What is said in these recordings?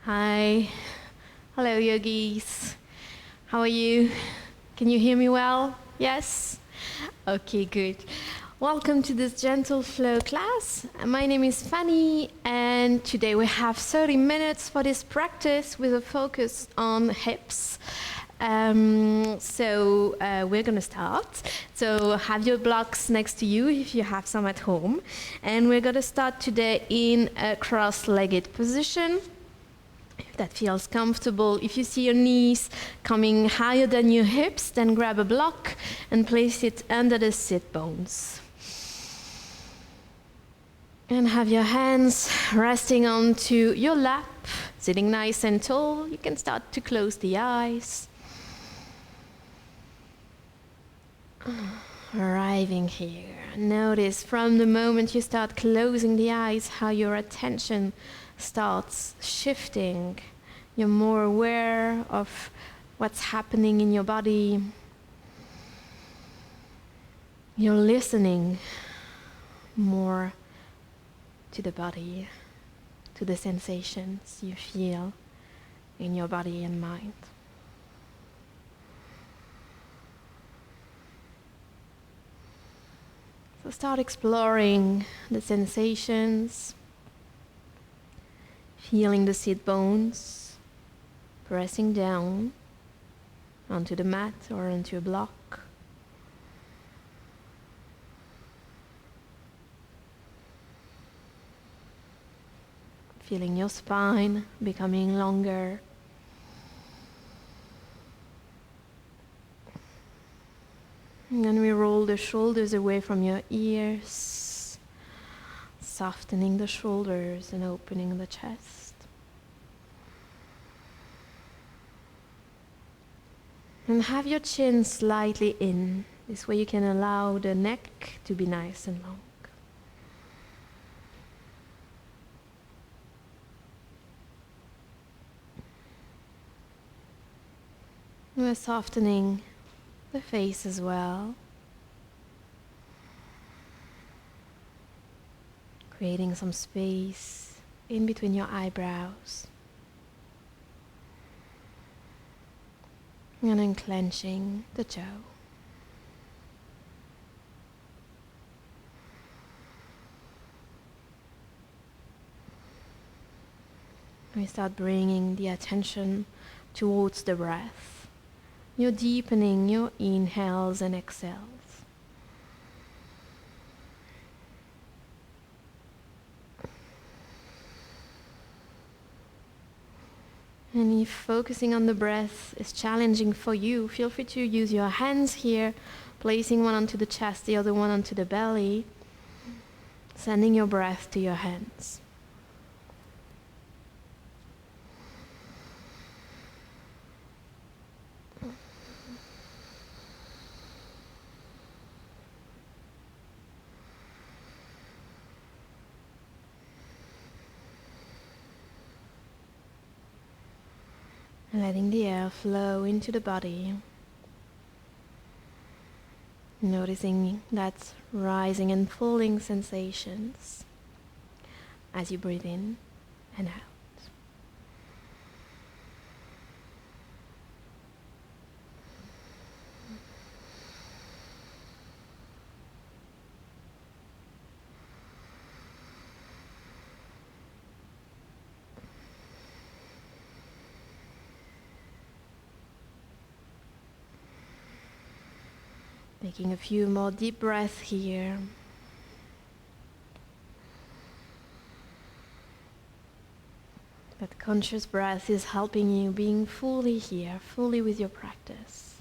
Hi. Hello, yogis. How are you? Can you hear me well? Yes? Okay, good. Welcome to this gentle flow class. My name is Fanny, and today we have 30 minutes for this practice with a focus on hips. We're going to start. So have your blocks next to you if you have some at home. And we're going to start today in a cross-legged position. If that feels comfortable, if you see your knees coming higher than your hips, then grab a block and place it under the sit bones. And have your hands resting onto your lap, sitting nice and tall. You can start to close the eyes. Arriving here. Notice from the moment you start closing the eyes how your attention starts shifting. You're more aware of what's happening in your body. You're listening more to the body, to the sensations you feel in your body and mind. So start exploring the sensations, feeling the sit bones, pressing down onto the mat or onto a block. Feeling your spine becoming longer. And then we roll the shoulders away from your ears, softening the shoulders and opening the chest. And have your chin slightly in. This way you can allow the neck to be nice and long. We're softening the face as well. Creating some space in between your eyebrows. And then clenching the jaw. We start bringing the attention towards the breath. You're deepening your inhales and exhales. And if focusing on the breath is challenging for you, feel free to use your hands here, placing one onto the chest, the other one onto the belly, sending your breath to your hands. Letting the air flow into the body. Noticing that rising and falling sensations as you breathe in and out. Taking a few more deep breaths here. That conscious breath is helping you being fully here, fully with your practice.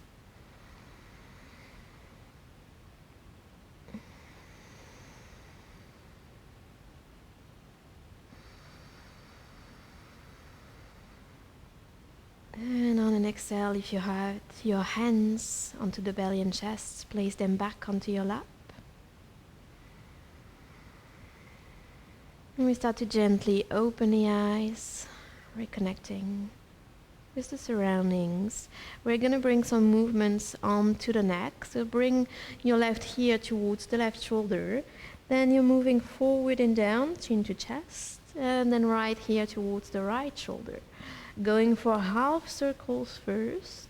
And on an exhale, if you have your hands onto the belly and chest, place them back onto your lap. And we start to gently open the eyes, reconnecting with the surroundings. We're going to bring some movements onto the neck. So bring your left ear towards the left shoulder. Then you're moving forward and down, chin to chest. and then right here towards the right shoulder. Going for half circles first.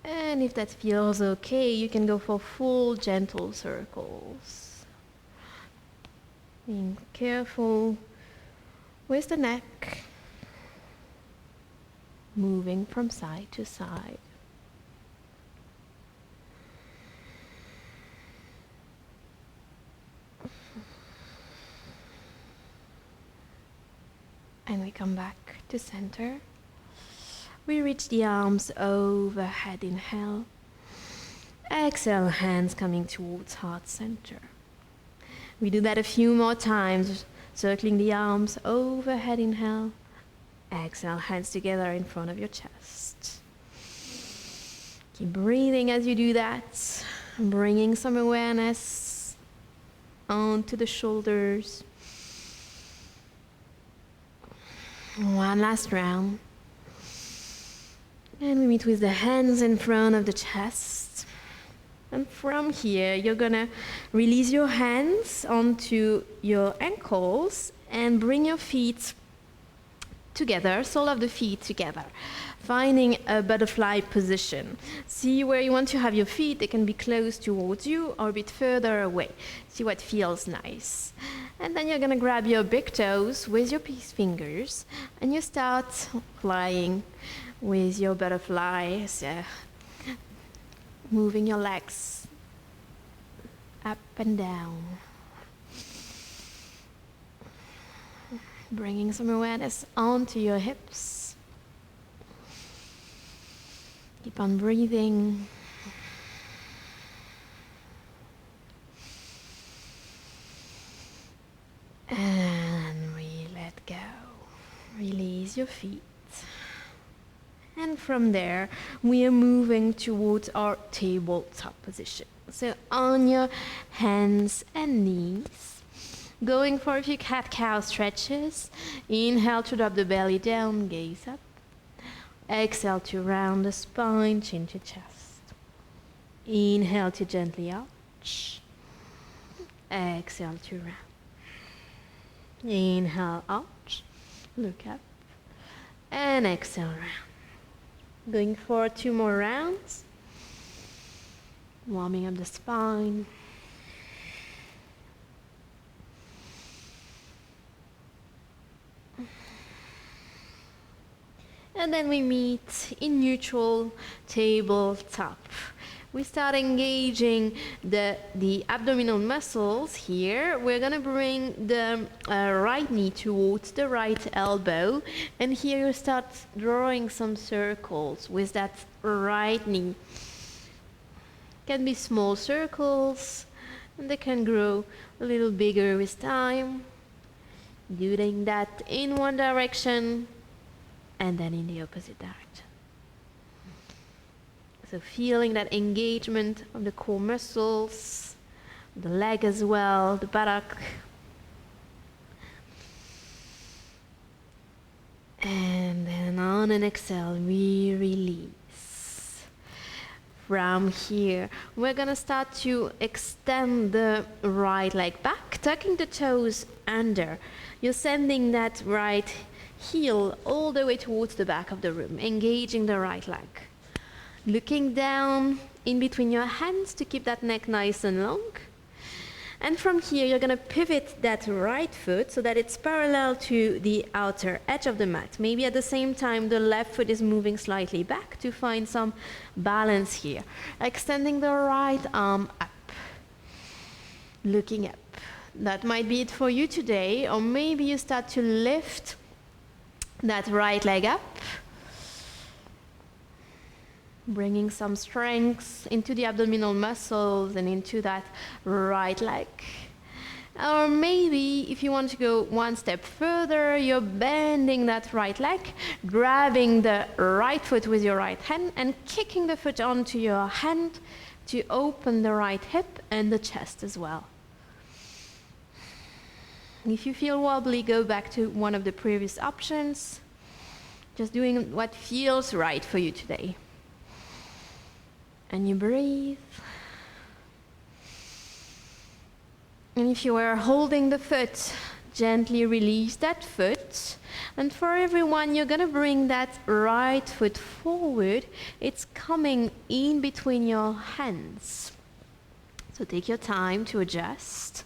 And if that feels okay, you can go for full gentle circles. Being careful with the neck, moving from side to side. And we come back to center. We reach the arms overhead, inhale. Exhale, hands coming towards heart center. We do that a few more times, circling the arms overhead, inhale. Exhale, hands together in front of your chest. Keep breathing as you do that, bringing some awareness onto the shoulders. One last round. And we meet with the hands in front of the chest. And from here, you're gonna release your hands onto your ankles and bring your feet together, sole of the feet together, finding a butterfly position. See where you want to have your feet. They can be close towards you or a bit further away. See what feels nice. And then you're gonna grab your big toes with your peace fingers and you start flying with your butterfly, so moving your legs up and down. Bringing some awareness onto your hips. Keep on breathing. And we let go. Release your feet. And from there, we are moving towards our tabletop position. So on your hands and knees, going for a few cat-cow stretches. Inhale to drop the belly down, gaze up. Exhale to round the spine, chin to chest. Inhale to gently arch. Exhale to round. Inhale, arch, look up. And exhale, round. Going for 2 more rounds. Warming up the spine. And then we meet in neutral tabletop. We start engaging the abdominal muscles here. We're gonna bring the right knee towards the right elbow. And here you start drawing some circles with that right knee. Can be small circles, and they can grow a little bigger with time. Doing that in one direction, and then in the opposite direction. So feeling that engagement of the core muscles, the leg as well, the buttock. And then on an exhale, we release. From here, we're gonna start to extend the right leg back, tucking the toes under. You're sending that right heel all the way towards the back of the room, engaging the right leg. Looking down in between your hands to keep that neck nice and long. And from here, you're gonna pivot that right foot so that it's parallel to the outer edge of the mat. Maybe at the same time, the left foot is moving slightly back to find some balance here. Extending the right arm up. Looking up. That might be it for you today, or maybe you start to lift that right leg up. Bringing some strength into the abdominal muscles and into that right leg. Or maybe if you want to go one step further, you're bending that right leg, grabbing the right foot with your right hand and kicking the foot onto your hand to open the right hip and the chest as well. If you feel wobbly, go back to one of the previous options. Just doing what feels right for you today. And you breathe. And if you are holding the foot, gently release that foot. And for everyone, you're going to bring that right foot forward. It's coming in between your hands. So take your time to adjust.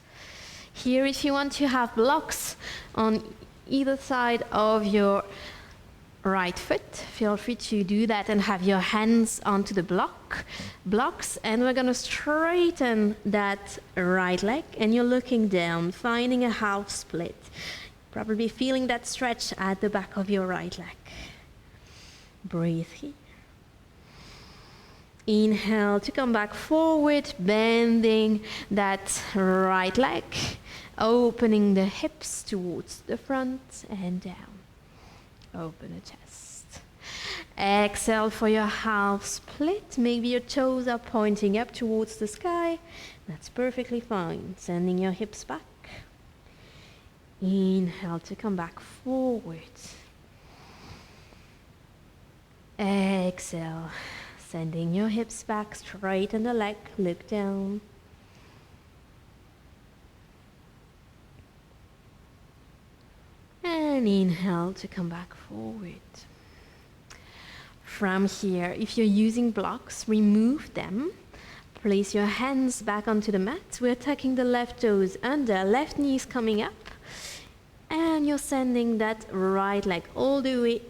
Here, if you want to have blocks on either side of your right foot, feel free to do that and have your hands onto the blocks, and we're going to straighten that right leg, and you're looking down, finding a half split, probably feeling that stretch at the back of your right leg. Breathe here. Inhale to come back forward, bending that right leg, opening the hips towards the front and down. Open the chest. Exhale for your half split. Maybe your toes are pointing up towards the sky. That's perfectly fine. Sending your hips back. Inhale to come back forward. Exhale. Sending your hips back, straighten the leg, look down. And inhale to come back forward. From here, if you're using blocks, remove them. Place your hands back onto the mat. We're tucking the left toes under, left knee is coming up. And you're sending that right leg all the way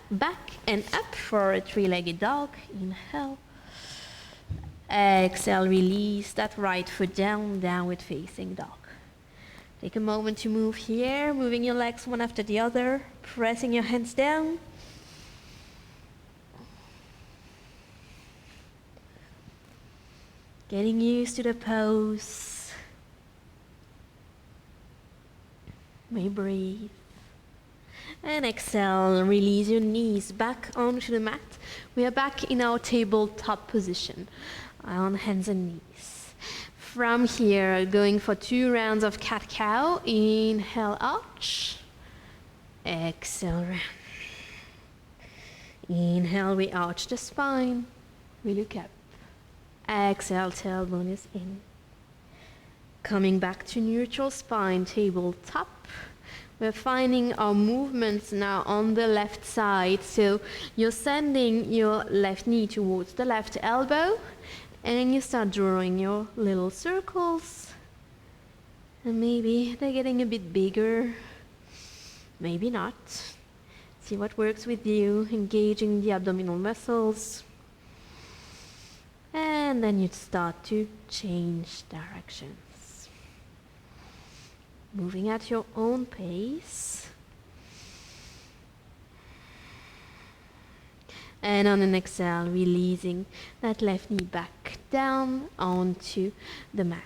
back and up for a three-legged dog. Inhale. Exhale, release that right foot down, downward facing dog. Take a moment to move here, moving your legs one after the other, pressing your hands down. Getting used to the pose. May breathe. And exhale, release your knees back onto the mat. We are back in our tabletop position, on hands and knees. From here, going for 2 rounds of cat-cow. Inhale, arch. Exhale, round. Inhale, we arch the spine. We look up. Exhale, tailbone is in. Coming back to neutral spine, tabletop. We're finding our movements now on the left side. So you're sending your left knee towards the left elbow, and you start drawing your little circles. And maybe they're getting a bit bigger, maybe not. See what works with you, engaging the abdominal muscles. And then you start to change directions. Moving at your own pace. And on an exhale, releasing that left knee back down onto the mat.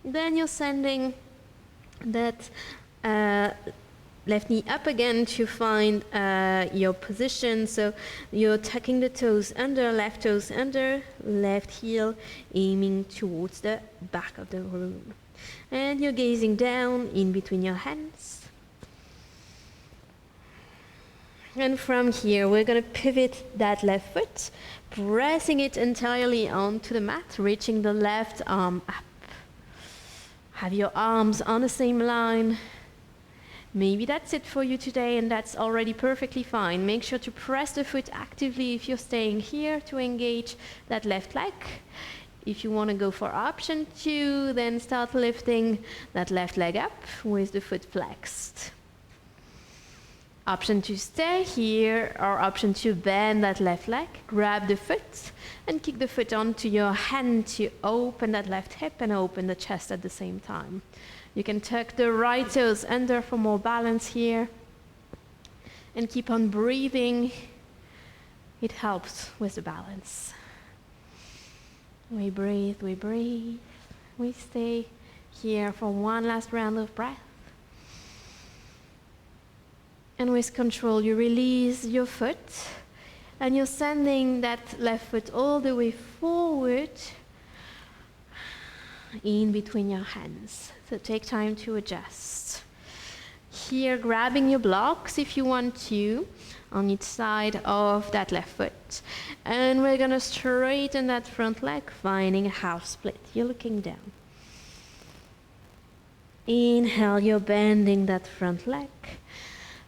Then you're sending that left knee up again to find your position. So you're tucking the toes under, left toes under, left heel aiming towards the back of the room. And you're gazing down in between your hands. And from here, we're going to pivot that left foot, pressing it entirely onto the mat, reaching the left arm up. Have your arms on the same line. Maybe that's it for you today, and that's already perfectly fine. Make sure to press the foot actively if you're staying here to engage that left leg. If you want to go for option 2, then start lifting that left leg up with the foot flexed. Option 2, stay here, or option 2, bend that left leg, grab the foot, and kick the foot onto your hand to open that left hip and open the chest at the same time. You can tuck the right toes under for more balance here. And keep on breathing. It helps with the balance. We breathe, we stay here for one last round of breath. And with control, you release your foot, and you're sending that left foot all the way forward in between your hands. So take time to adjust. Here, grabbing your blocks if you want to, on each side of that left foot. And we're gonna straighten that front leg, finding a half split. You're looking down. Inhale, you're bending that front leg,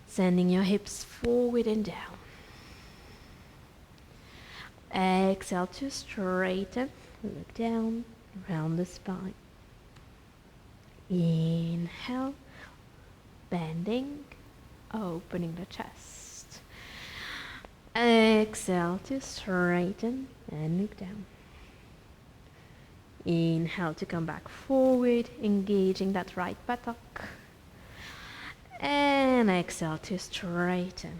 sending your hips forward and down. Exhale to straighten, look down, round the spine. Inhale, bending, opening the chest. Exhale to straighten and look down. Inhale to come back forward, engaging that right buttock. And exhale to straighten.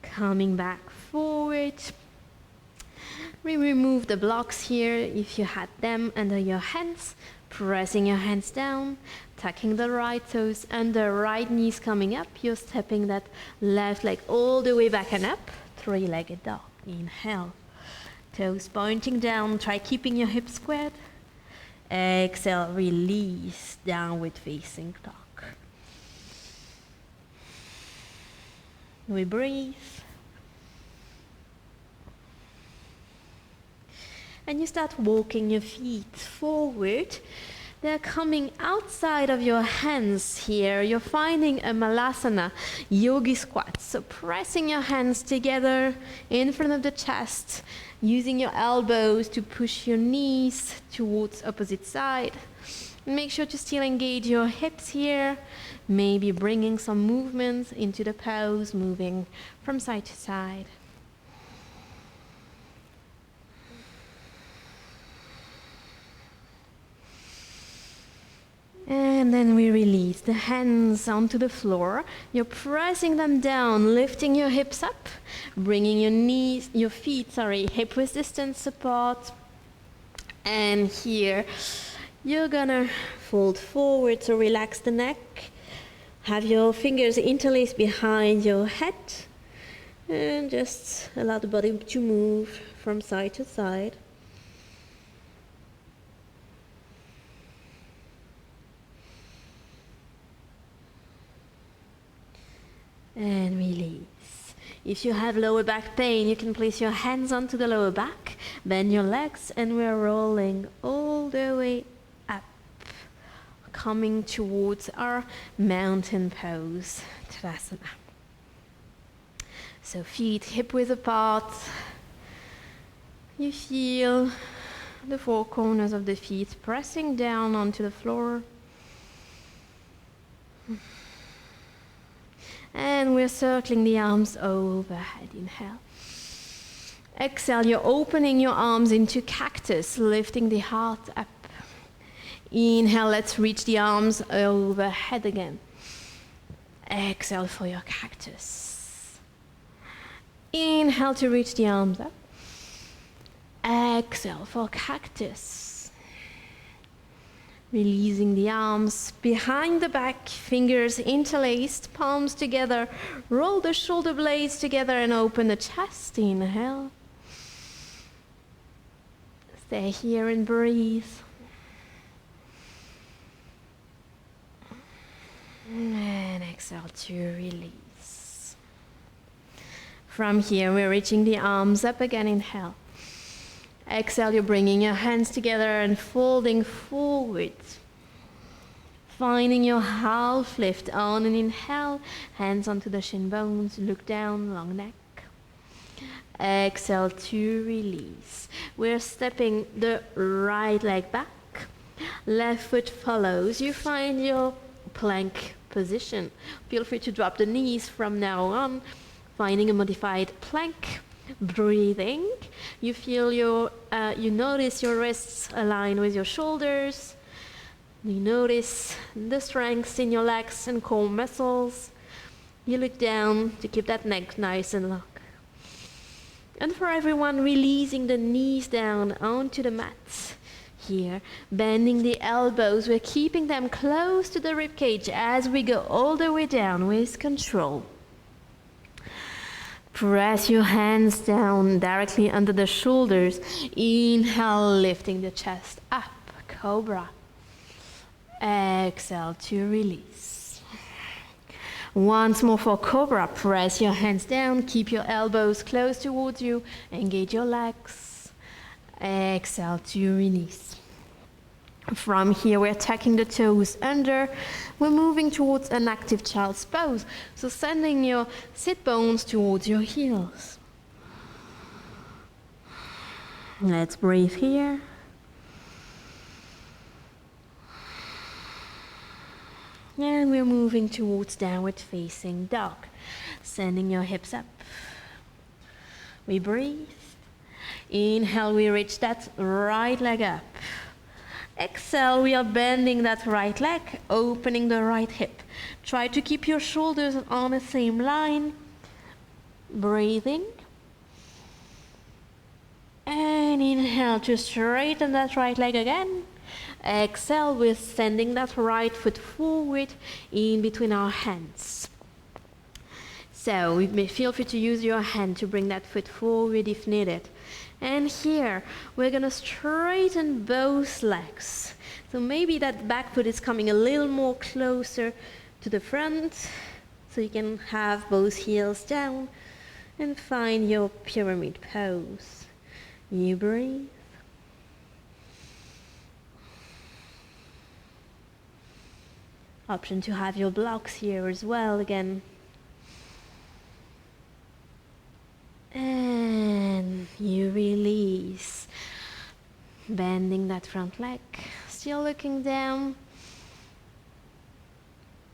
Coming back forward. We remove the blocks here if you had them under your hands. Pressing your hands down, tucking the right toes under, right knees coming up. You're stepping that left leg all the way back and up. Three-legged dog. Inhale. Toes pointing down. Try keeping your hips squared. Exhale, release, downward facing dog. We breathe. And you start walking your feet forward. They're coming outside of your hands here. You're finding a malasana, yogi squat. So pressing your hands together in front of the chest, using your elbows to push your knees towards opposite side. Make sure to still engage your hips here. Maybe bringing some movement into the pose, moving from side to side. And then we release the hands onto the floor. You're pressing them down, lifting your hips up, bringing your feet, hip width distance apart. And here, you're gonna fold forward, so relax the neck. Have your fingers interlaced behind your head. And just allow the body to move from side to side. And release. If you have lower back pain, you can place your hands onto the lower back, bend your legs, and we're rolling all the way up, coming towards our mountain pose, Tadasana. So feet hip width apart. You feel the four corners of the feet pressing down onto the floor. And we're circling the arms overhead. Inhale. Exhale, you're opening your arms into cactus, lifting the heart up. Inhale, let's reach the arms overhead again. Exhale for your cactus. Inhale to reach the arms up. Exhale for cactus. Releasing the arms behind the back, fingers interlaced, palms together. Roll the shoulder blades together and open the chest. Inhale. Stay here and breathe. And exhale to release. From here, we're reaching the arms up again. Inhale. Exhale, you're bringing your hands together and folding forward. Finding your half lift on an inhale, hands onto the shin bones, look down, long neck. Exhale to release. We're stepping the right leg back. Left foot follows. You find your plank position. Feel free to drop the knees from now on. Finding a modified plank. Breathing. You feel you notice your wrists align with your shoulders. You notice the strength in your legs and core muscles. You look down to keep that neck nice and long. And for everyone, releasing the knees down onto the mat. Here, bending the elbows. We're keeping them close to the rib cage as we go all the way down with control. Press your hands down directly under the shoulders. Inhale, lifting the chest up, cobra. Exhale to release. Once more for cobra. Press your hands down, keep your elbows close towards you, engage your legs. Exhale to release. From here, we're tucking the toes under. We're moving towards an active child's pose. So sending your sit bones towards your heels. Let's breathe here. And we're moving towards downward facing dog. Sending your hips up. We breathe. Inhale, we reach that right leg up. Exhale, we are bending that right leg, opening the right hip. Try to keep your shoulders on the same line. Breathing. And inhale to straighten that right leg again. Exhale, we're sending that right foot forward in between our hands. So you may feel free to use your hand to bring that foot forward if needed. And here, we're gonna straighten both legs. So maybe that back foot is coming a little more closer to the front, so you can have both heels down and find your pyramid pose. You breathe. Option to have your blocks here as well again. And you release, bending that front leg, still looking down.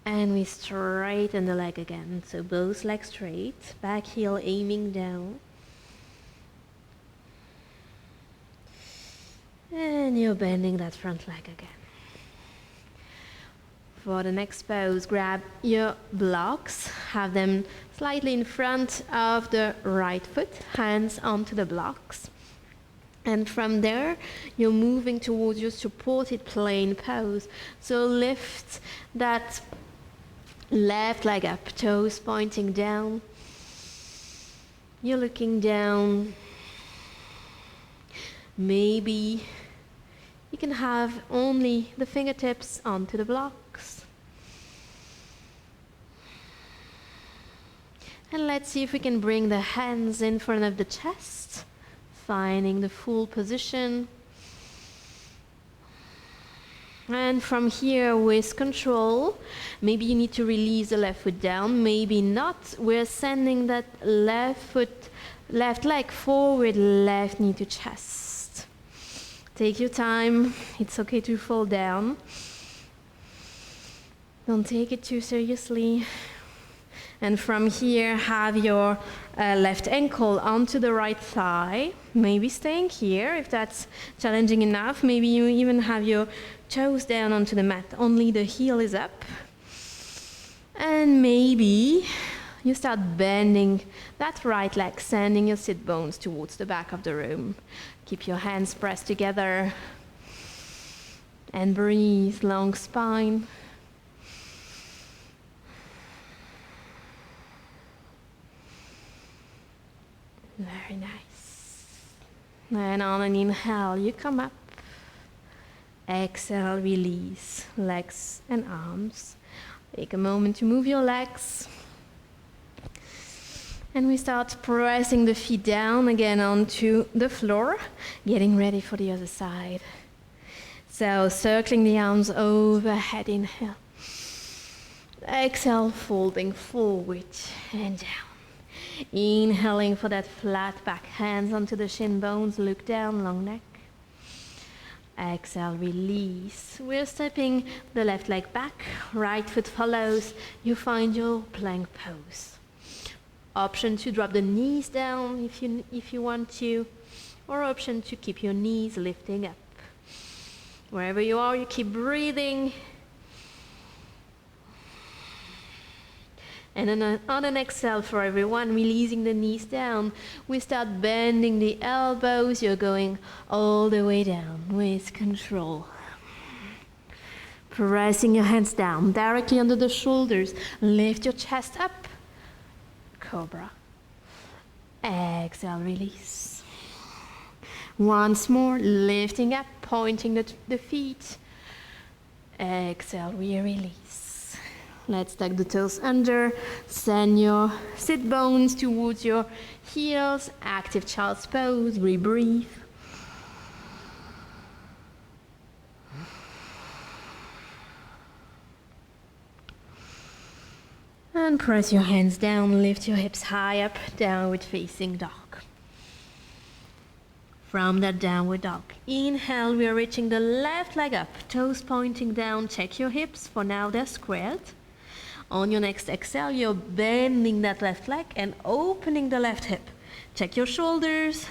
And we straighten the leg again. So both legs straight, back heel aiming down. And you're bending that front leg again. For the next pose, grab your blocks, have them slightly in front of the right foot, hands onto the blocks. And from there, you're moving towards your supported plane pose. So lift that left leg up, toes pointing down. You're looking down. Maybe you can have only the fingertips onto the blocks. And let's see if we can bring the hands in front of the chest, finding the full position. And from here, with control, maybe you need to release the left foot down, maybe not. We're sending that left leg forward, left knee to chest. Take your time. It's okay to fall down. Don't take it too seriously. And from here, have your left ankle onto the right thigh. Maybe staying here if that's challenging enough. Maybe you even have your toes down onto the mat. Only the heel is up. And maybe you start bending that right leg, sending your sit bones towards the back of the room. Keep your hands pressed together. And breathe, long spine. Very nice. And on an inhale, you come up. Exhale, release legs and arms. Take a moment to move your legs. And we start pressing the feet down again onto the floor, getting ready for the other side. So circling the arms overhead, inhale. Exhale, folding forward and down. Inhaling for that flat back, hands onto the shin bones, look down, long neck. Exhale, release. We're stepping the left leg back, right foot follows. You find your plank pose. Option to drop the knees down if you want to, or option to keep your knees lifting up. Wherever you are, you keep breathing. And then on an exhale for everyone, releasing the knees down, we start bending the elbows. You're going all the way down with control. Pressing your hands down directly under the shoulders. Lift your chest up. Cobra. Exhale, release. Once more, lifting up, pointing the feet. Exhale, we release. Let's tuck the toes under, send your sit bones towards your heels, active child's pose, rebreathe. And press your hands down, lift your hips high up, downward facing dog. From that downward dog, inhale, we are reaching the left leg up, toes pointing down, check your hips, for now they're squared. On your next exhale, you're bending that left leg and opening the left hip. Check your shoulders,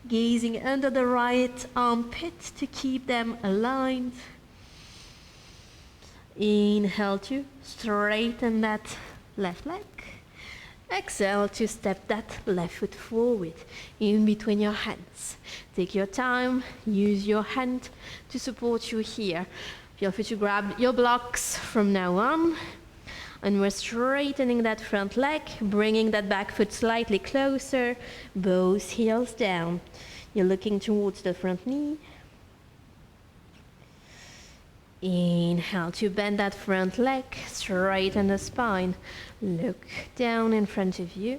gazing under the right armpit to keep them aligned. Inhale to straighten that left leg. Exhale to step that left foot forward in between your hands. Take your time, use your hand to support you here. Feel free to grab your blocks from now on. And we're straightening that front leg, bringing that back foot slightly closer, both heels down. You're looking towards the front knee. Inhale to bend that front leg, straighten the spine. Look down in front of you.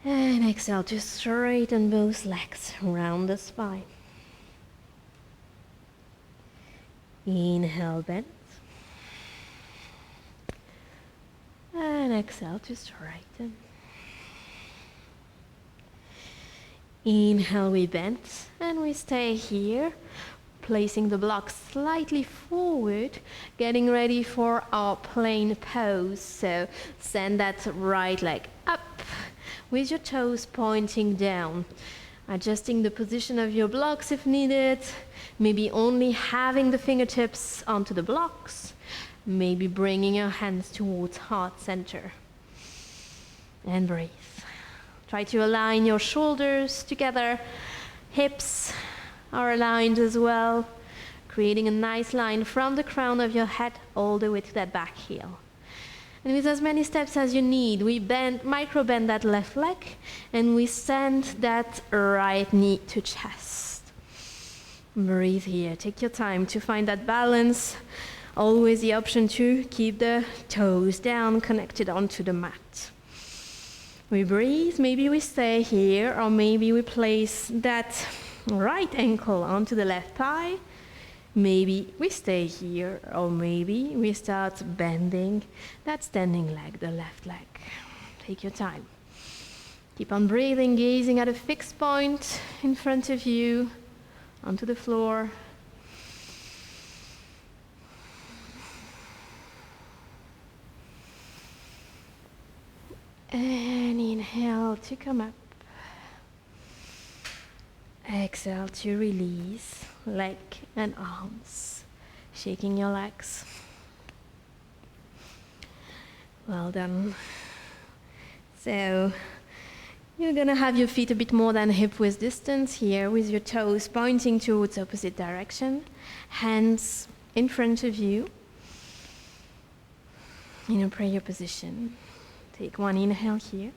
And exhale to straighten both legs around the spine. Inhale, bend. And exhale to straighten. Inhale, we bend and we stay here. Placing the blocks slightly forward, getting ready for our plank pose. So send that right leg up with your toes pointing down. Adjusting the position of your blocks if needed. Maybe only having the fingertips onto the blocks. Maybe bringing your hands towards heart center. And breathe. Try to align your shoulders together, hips are aligned as well, creating a nice line from the crown of your head all the way to that back heel. And with as many steps as you need, we micro bend that left leg, and we send that right knee to chest. Breathe here. Take your time to find that balance. Always the option to keep the toes down, connected onto the mat. We breathe. Maybe we stay here, or maybe we place that right ankle onto the left thigh. Maybe we stay here, or maybe we start bending that standing leg, the left leg. Take your time. Keep on breathing, gazing at a fixed point in front of you, onto the floor. And inhale to come up. Exhale to release, leg and arms, shaking your legs. Well done. So you're gonna have your feet a bit more than hip width distance here, with your toes pointing towards opposite direction, hands in front of you in a prayer position. Take one inhale here.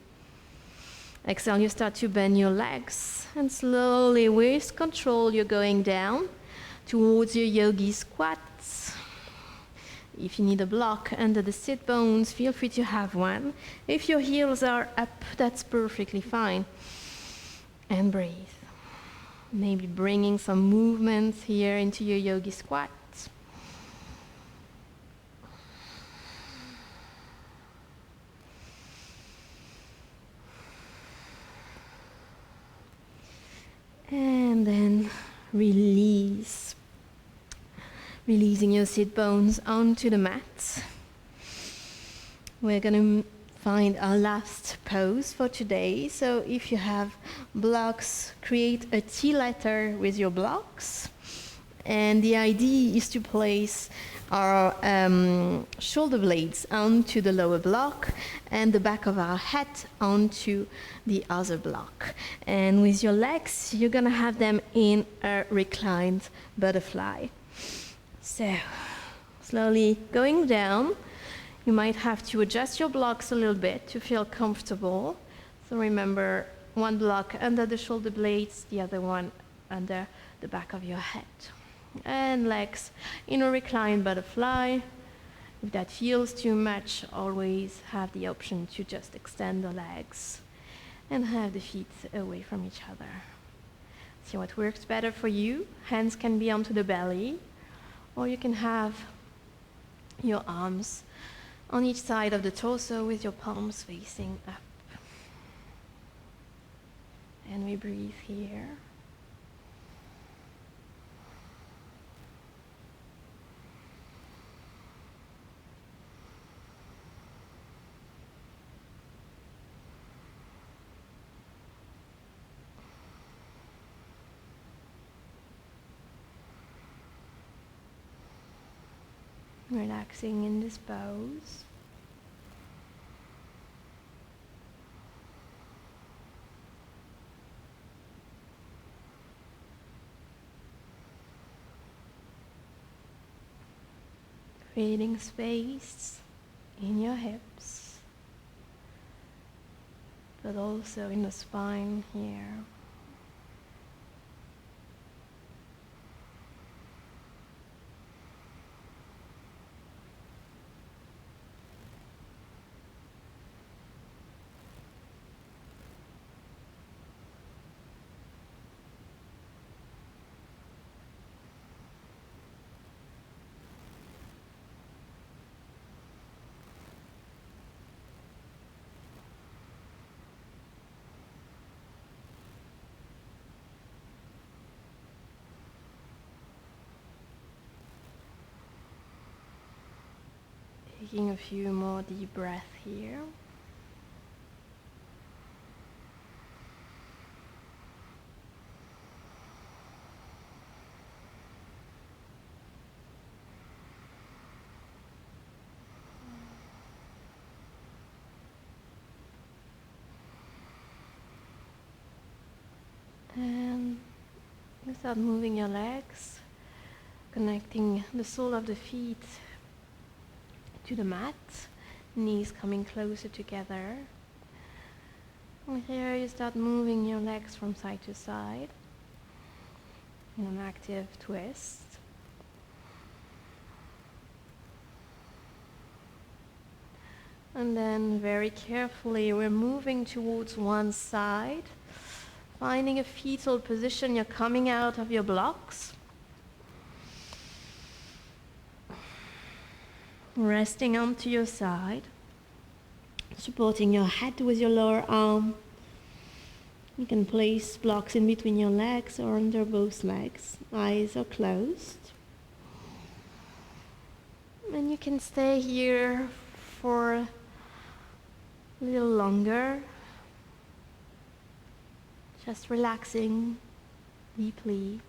Exhale, you start to bend your legs, and slowly, with control, you're going down towards your yogi squats. If you need a block under the sit bones, feel free to have one. If your heels are up, that's perfectly fine. And breathe. Maybe bringing some movements here into your yogi squat. And then release. Releasing your sit bones onto the mat. We're going to find our last pose for today. So if you have blocks, create a T letter with your blocks. And the idea is to place our shoulder blades onto the lower block and the back of our head onto the other block. And with your legs, you're going to have them in a reclined butterfly. So, slowly going down. You might have to adjust your blocks a little bit to feel comfortable. So remember, one block under the shoulder blades, the other one under the back of your head. And legs in a reclined butterfly. If that feels too much, always have the option to just extend the legs and have the feet away from each other. See what works better for you. Hands can be onto the belly, or you can have your arms on each side of the torso with your palms facing up. And we breathe here. Relaxing in this pose. Creating space in your hips, but also in the spine here. Taking a few more deep breaths here. And you start moving your legs, connecting the sole of the feet to the mat, knees coming closer together. And here you start moving your legs from side to side in an active twist. And then very carefully we're moving towards one side, finding a fetal position. You're coming out of your blocks. Resting onto your side, supporting your head with your lower arm. You can place blocks in between your legs or under both legs. Eyes are closed. And you can stay here for a little longer, just relaxing deeply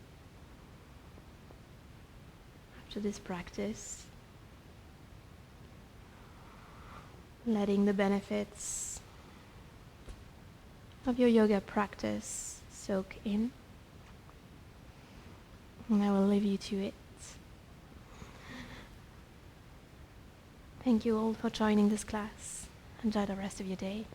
after this practice. Letting the benefits of your yoga practice soak in. And I will leave you to it. Thank you all for joining this class. Enjoy the rest of your day.